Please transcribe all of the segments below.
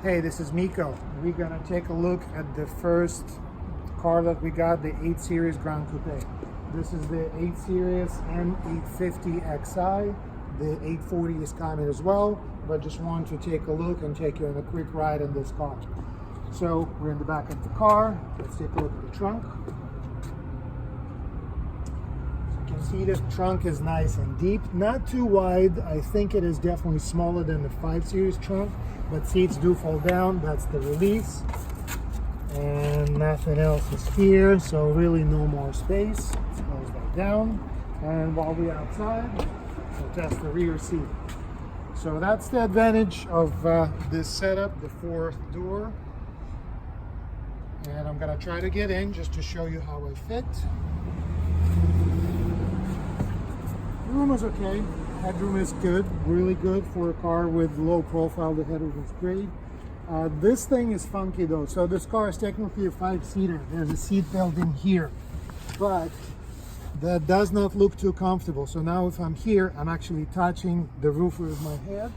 Hey, this is Miko. We're gonna take a look at the first car that we got, the 8 Series Gran Coupe. This is the 8 Series M850xi. The 840 is coming as well, but just want to take a look and take you on a quick ride in this car. So we're in the back of the car. Let's take a look at the trunk. You can see the trunk is nice and deep, not too wide. I think it is definitely smaller than the 5 Series trunk, but seats do fall down. That's the release, and nothing else is here, so really no more space. Let's close that down, and while we're outside, we'll test the rear seat. So that's the advantage of this setup, the fourth door. And I'm gonna try to get in just to show you how I fit. The room is okay. Headroom is good, really good for a car with low profile. The headroom is great. This thing is funky though. So this car is technically a 5-seater. There's a seat belt in here, but that does not look too comfortable. So now if I'm here, I'm actually touching the roof with my head.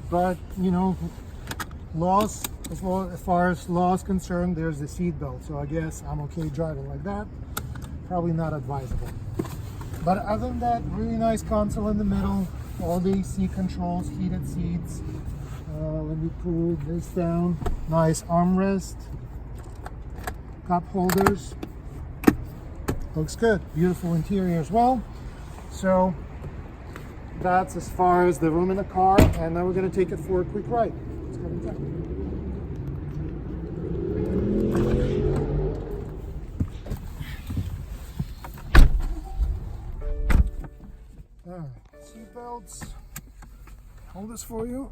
But you know, as far as law is concerned, there's the seat belt. So I guess I'm okay driving like that. Probably not advisable. But other than that, really nice console in the middle, all the AC controls, heated seats. Let me pull this down. Nice armrest, cup holders. Looks good. Beautiful interior as well. So that's as far as the room in the car. And now we're going to take it for a quick ride. Let's go inside. Seat belts. Hold this for you.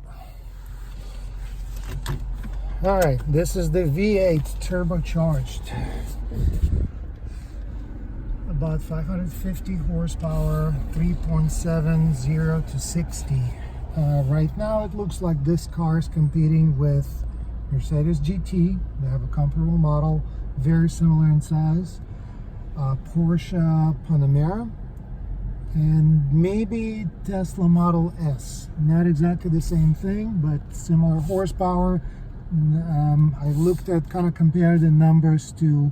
All right, this is the V8 turbocharged. About 550 horsepower, 3.7, 0 to 60. Right now it looks like this car is competing with Mercedes GT. They have a comparable model, very similar in size. Porsche Panamera, and maybe Tesla Model S. Not exactly the same thing, but similar horsepower. I looked at, kind of compared the numbers to,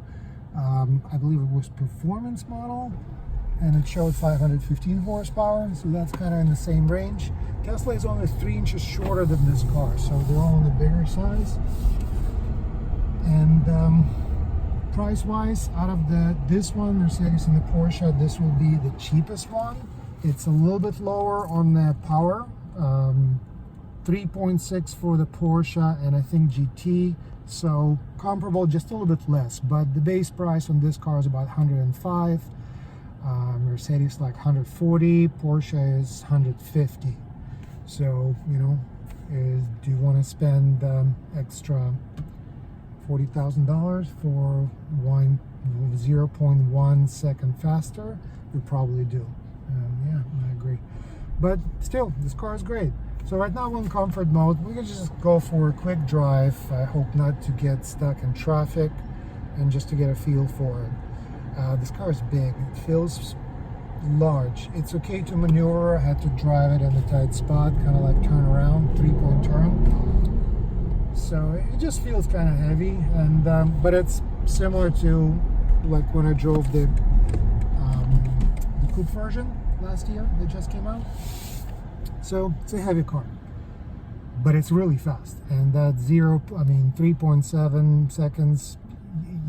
I believe it was Performance model, and it showed 515 horsepower, so that's kind of in the same range. Tesla is only 3 inches shorter than this car, so they're all on the bigger size. And price-wise, out of this one, Mercedes and the Porsche, this will be the cheapest one. It's a little bit lower on the power, 3.6 for the Porsche and I think GT, so comparable, just a little bit less. But the base price on this car is about 105. Mercedes like 140, Porsche is 150. So you know, do you want to spend extra $40,000 for 0.1 second faster? You probably do. Yeah, I agree. But still, this car is great. So right now we're in comfort mode. We can just go for a quick drive. I hope not to get stuck in traffic, and just to get a feel for it. This car is big. It feels large. It's okay to maneuver. I had to drive it in a tight spot, kind of like turn around, 3-point turn. So it just feels kind of heavy, and but it's similar to like when I drove the Coupe version last year that just came out. So it's a heavy car, but it's really fast, and that 3.7 seconds,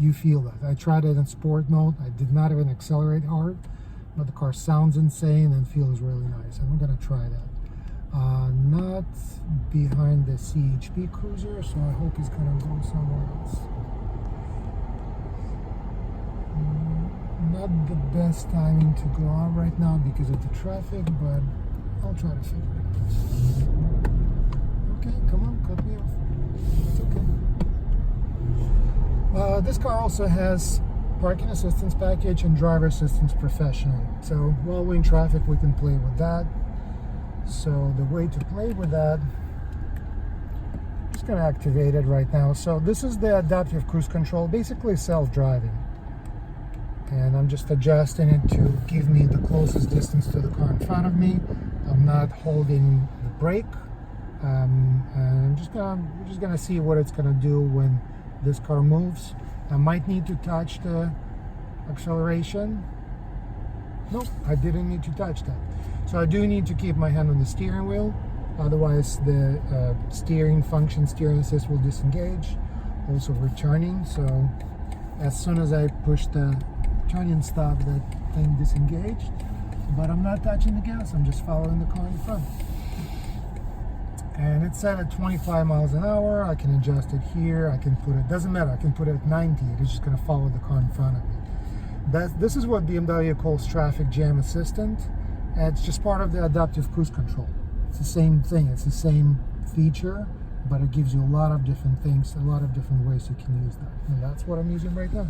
you feel that. I tried it in sport mode. I did not even accelerate hard, but the car sounds insane and feels really nice, and I'm gonna try that. Not behind the CHP cruiser, so I hope he's gonna go somewhere else. Not the best timing to go out right now because of the traffic, but I'll try to figure it out. Okay, come on, cut me off. It's okay. This car also has parking assistance package and driver assistance professional. So while we're in traffic, we can play with that. So the way to play with that, I'm just gonna activate it right now. So this is the adaptive cruise control, basically self-driving. And I'm just adjusting it to give me the closest distance to the car in front of me. I'm not holding the brake. And we're just gonna see what it's gonna do when this car moves. I might need to touch the acceleration. Nope, I didn't need to touch that. So I do need to keep my hand on the steering wheel, otherwise the steering assist will disengage. Also returning, so as soon as I push the turning stop, that thing disengaged. But I'm not touching the gas, I'm just following the car in front. And it's set at 25 miles an hour. I can adjust it here. I can put it, doesn't matter, I can put it at 90. It's just going to follow the car in front of me. This is what BMW calls traffic jam assistant. It's just part of the adaptive cruise control. It's the same thing, it's the same feature, but it gives you a lot of different things, a lot of different ways you can use that. And that's what I'm using right now.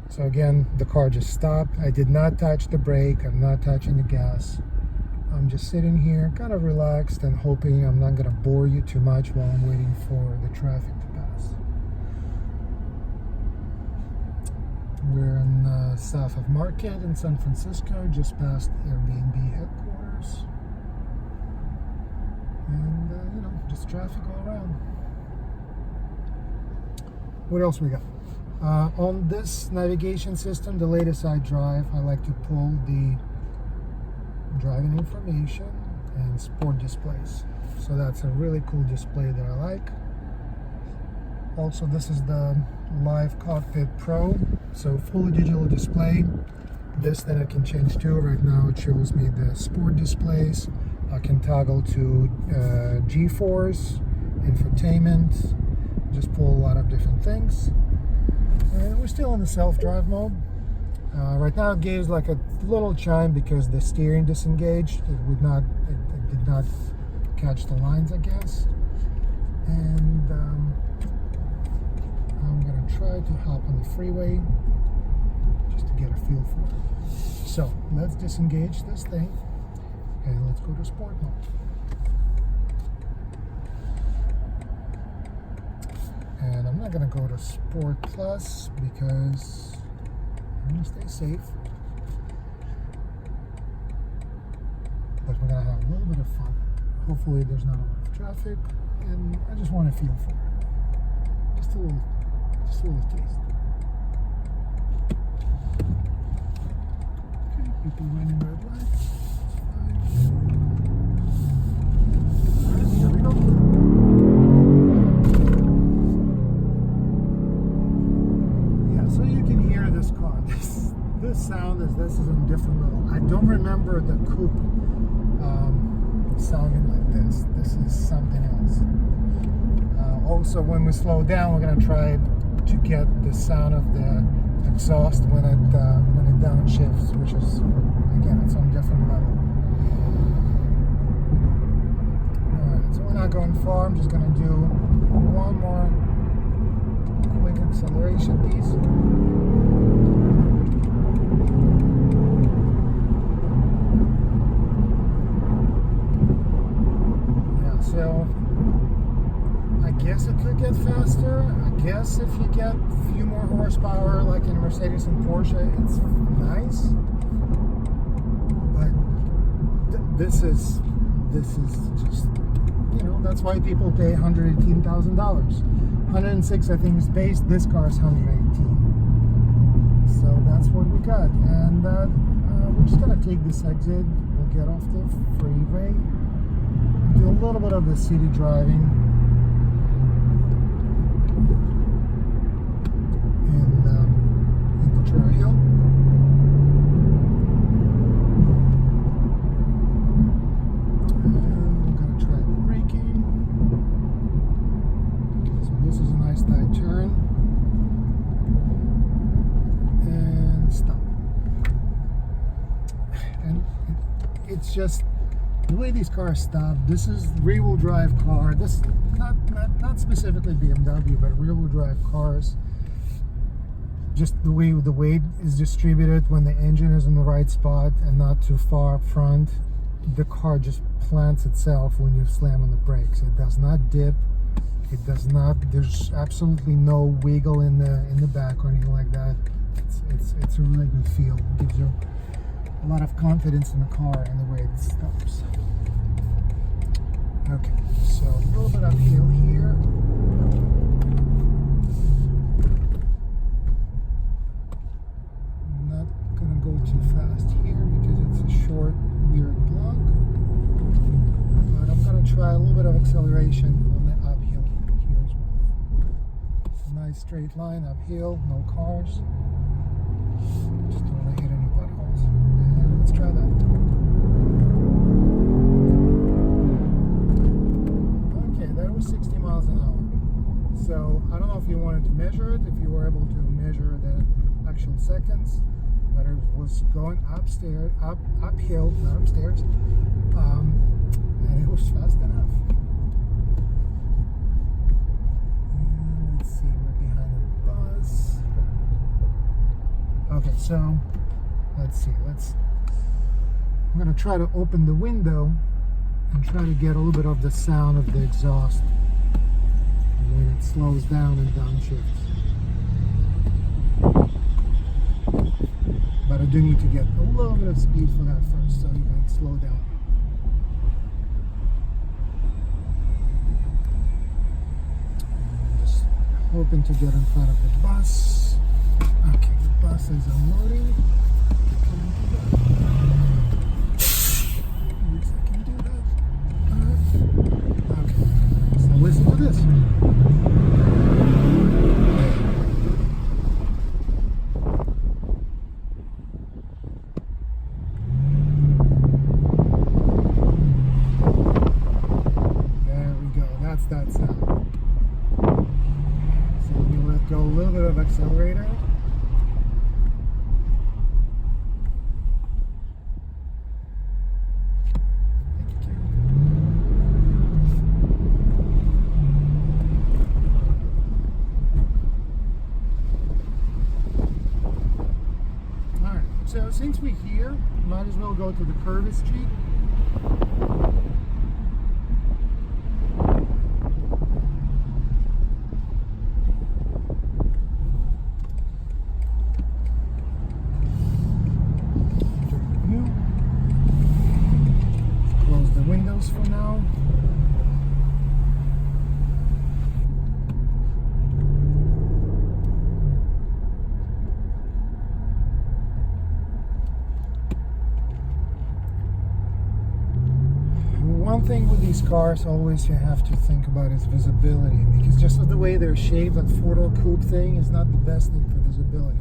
So again, the car just stopped. I did not touch the brake. I'm not touching the gas. I'm just sitting here kind of relaxed and hoping I'm not going to bore you too much while I'm waiting for the traffic to pass. We're in south of Marquette in San Francisco, just past Airbnb headquarters. And, you know, just traffic all around. What else we got? On this navigation system, the latest I drive, I like to pull the driving information and sport displays. So that's a really cool display that I like. Also, this is the live Cockpit Pro, so fully digital display. This that I can change to. Right now it shows me the sport displays. I can toggle to G-force, infotainment, just pull a lot of different things. And we're still in the self-drive mode. Right now it gives like a little chime because the steering disengaged. It did not catch the lines, I guess. And I'm gonna try to hop on the freeway just to get a feel for it. So let's disengage this thing and let's go to sport mode. And I'm not gonna go to Sport Plus because I'm gonna stay safe. But we're gonna have a little bit of fun. Hopefully there's not a lot of traffic, and I just want to feel for it. Just a little taste. Okay, people running red lights. Alright, here we go. So you can hear this car. This sound this is a different level. I don't remember the Coupe sounding like this. This is something else. Also, when we slow down, we're gonna try to get the sound of the exhaust when it downshifts, which is, again, it's on a different level. All right, so we're not going far. I'm just gonna do one more quick acceleration piece. Yeah, so I guess it could get faster. I guess if you get a few more horsepower like in Mercedes and Porsche, it's nice. But this is just, you know, that's why people pay $118,000. 106, I think, is base. This car is 118. So that's what we got. And we're just gonna take this exit. We'll get off the freeway. Do a little bit of the city driving. And into Trail. This is a nice tight turn, and stop. And it's just the way these cars stop. This is rear-wheel drive car. This not specifically BMW, but rear-wheel drive cars. Just the way the weight is distributed when the engine is in the right spot and not too far up front, the car just plants itself when you slam on the brakes. It does not dip. It does not. There's absolutely no wiggle in the back or anything like that. It's a really good feel. It gives you a lot of confidence in the car and the way it stops. Okay, so a little bit uphill here. Not gonna go too fast here because it's a short, weird block. But I'm gonna try a little bit of acceleration on the uphill here as well. Nice straight line uphill, no cars. Just don't want to hit any potholes. And let's try that. Okay, that was 60 miles an hour. So I don't know if you wanted to measure it, if you were able to measure the actual seconds, but it was going uphill, not upstairs, and it was fast enough. And let's see, we're behind a bus. Okay, so let's see. I'm gonna try to open the window and try to get a little bit of the sound of the exhaust when it slows down and downshifts. But I do need to get a little bit of speed for that first, so you can slow down. Just hoping to get in front of the bus. Okay, the bus is unloading. I can do that. Okay, so listen to this. There we go, that's that sound. So let me let go a little bit of accelerator. So since we're here, might as well go to the curvy street. Close the windows for now. One thing with these cars always you have to think about is visibility, because just the way they're shaped, that four-door coupe thing is not the best thing for visibility.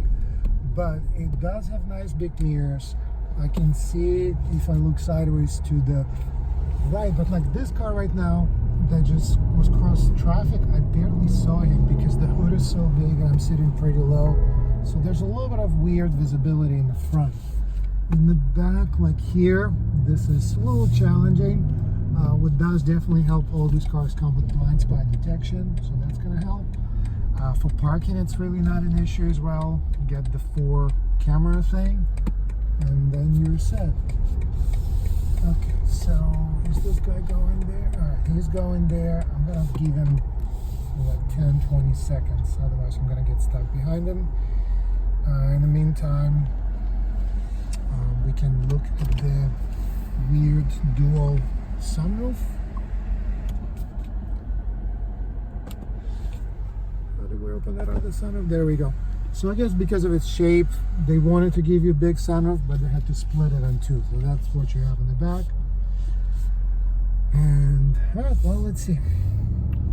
But it does have nice big mirrors. I can see it if I look sideways to the right, but like this car right now that just was crossing traffic, I barely saw him because the hood is so big and I'm sitting pretty low. So there's a little bit of weird visibility in the front. In the back, like here, this is a little challenging. What does definitely help, all these cars come with blind spot detection, so that's going to help. For parking, it's really not an issue as well. Get the 4 camera thing, and then you're set. Okay, so is this guy going there? Alright, he's going there. I'm going to give him like 10-20 seconds, otherwise I'm going to get stuck behind him. In the meantime, we can look at the weird dual sunroof. How do we open that other sunroof? There we go. So I guess because of its shape, they wanted to give you a big sunroof, but they had to split it in 2. So that's what you have in the back. And alright, well, let's see.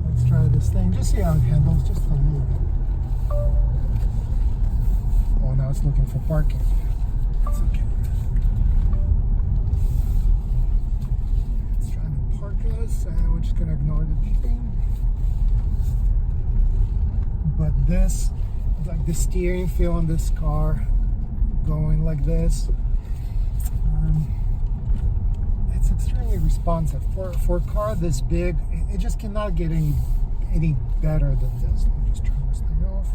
Let's try this thing. Just see how it handles, just a little bit. Oh, now it's looking for parking. That's okay. Us, we're just gonna ignore the beeping. But this, like the steering feel on this car, going like this, it's extremely responsive for a car this big. It just cannot get any better than this. Let me just turn this thing off.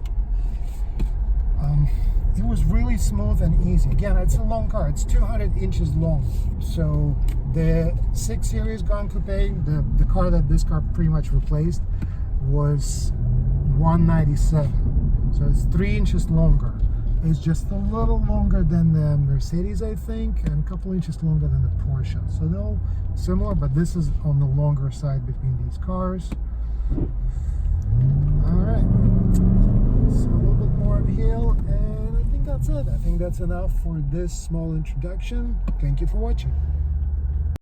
It was really smooth and easy. Again, it's a long car. It's 200 inches long. So the 6 Series Gran Coupe, the car that this car pretty much replaced, was 197. So it's 3 inches longer. It's just a little longer than the Mercedes, I think, and a couple inches longer than the Porsche. So they're all similar, but this is on the longer side between these cars. All right, so a little bit more uphill, and I think that's it. I think that's enough for this small introduction. Thank you for watching.